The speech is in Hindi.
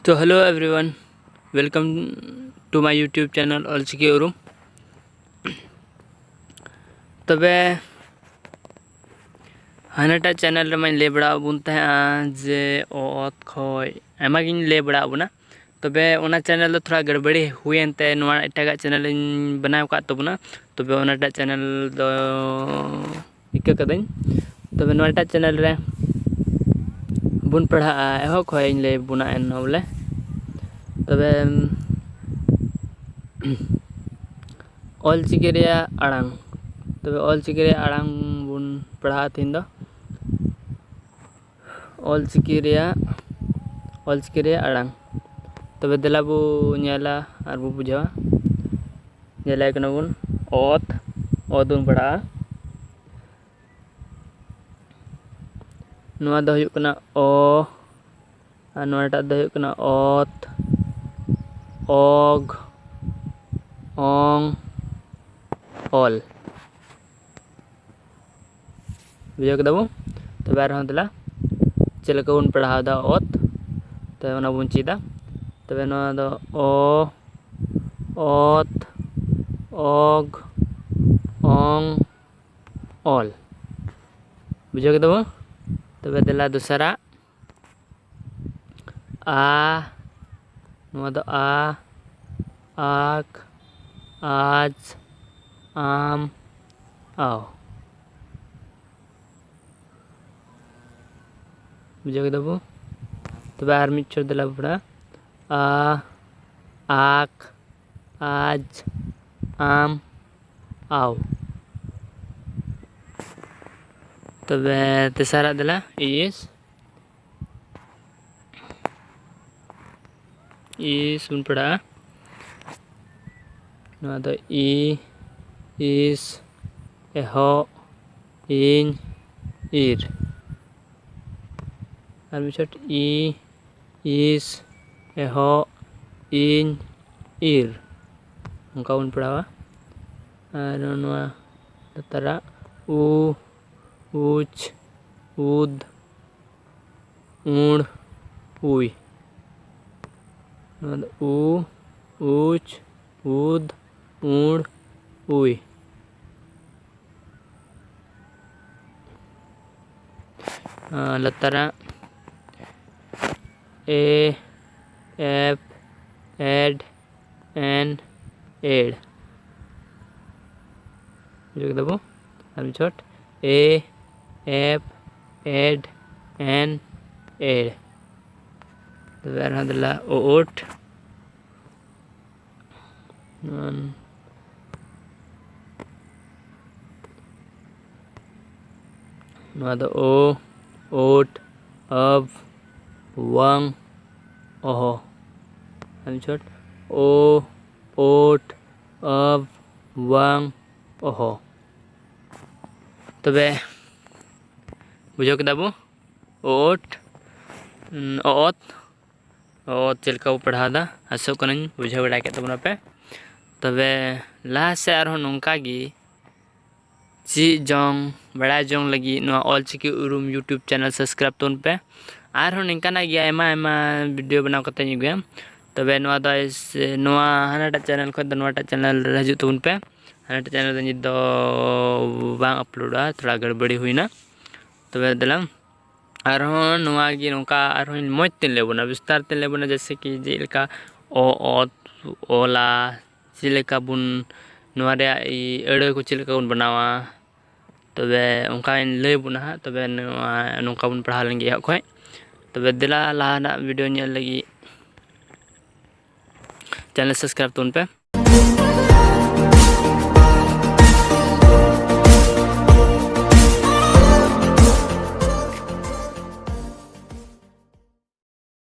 तो hello everyone, welcome to my YouTube channel Ol Chiki उरुम। तबे हानाटा चैनल रे मैं ले बड़ा बुन जे ओत खय आयमा गिन ले बड़ा बुना। तबे ओना चैनल थोड़ा गड़बड़ी हुएनते नोआ एटागा चैनल बनाव का तबना। तबे ओनाटा चैनल दो इका कदኝ तबे नोआटा चैनल रे बुन पढ़ा एहो खय ले बुना एन बोले। तबे ऑलचिकी आड़ांग तबे ऑलचिकी आड़ांग बुन पढ़ा तीन दो ऑलचिकी आड़ांग। तबे देला बो नेला आर बो बुझावा नेला कना बुन ओत बुन पढ़ा नोआ दो हुयुग कना ओ आर नोआटा दो हुयुग कना ओत ओग ओंग ऑल बुझाव केदा बो। तबे आरहं देला चेलका बुन पढ़ा दा ओत तबे ओना बुन चीदा। तबे नोआ दो ओ ओत ओग ओंग ऑल बुझाव केदा बो। तबे देला दूसरा आ नोआ दो आ आक आज आम आओ बुझाव केदा बो। तबे आर मिद छोड़ देला पड़ा आ आक आज आम आओ। तबे तेसारा देला इस बुन पढ़ा नोआ दो इ इस एहो इन इर आर मिछट इ इस एहो इन इर उनका बुन पढ़ावा। आर नोआ तरा उ उच उद उड़ उई उ उच उद उड़ उई। लतरा ए एफ एड एन एड बुझाव केदा बो। आर मिछट ए एफ एड एन एड। तबे आरहं देला ओट नोआ दो ओ ओट अब वंग ओहो आर मिछट ओ ओट अब वंग ओहो। तबे बुझाव केदा बो ओट ओत चेलका बो पढ़ा दा आसो कना बुझाव बड़ा के तबना पे। तबे लाहा से आरहं नोंका गी ची जोंग बड़ा जोंग लगी नोआ ऑलचिकी उरुम यूट्यूब चैनल सब्सक्राइब तोन पे आरहं निंकाना गी आयमा वीडियो बनाव कते अगुया। तबे नोआ दो नोआ हानाटा चैनल खो दो नोआटा चैनल हजू तबन पे हानाटा चैनल नित दो बांग अपलोडा थोड़ा गड़बड़ी हुईना। तबे देला आरहं नोआ गी नोंका आरहं मौज तीन लेबुना विस्तार तीन लेबुना जैसे कि जेलका ओ ओत ओला चेलका बुन नोआ रे अड़े को चेलका बुन बनावा। तबे उनका लय बुना तबे नोंका बुन पढ़ा लेंगे एहब खय। तबे देला लाहाना वीडियो नेल लगी चैनल सब्सक्राइब तोन पे।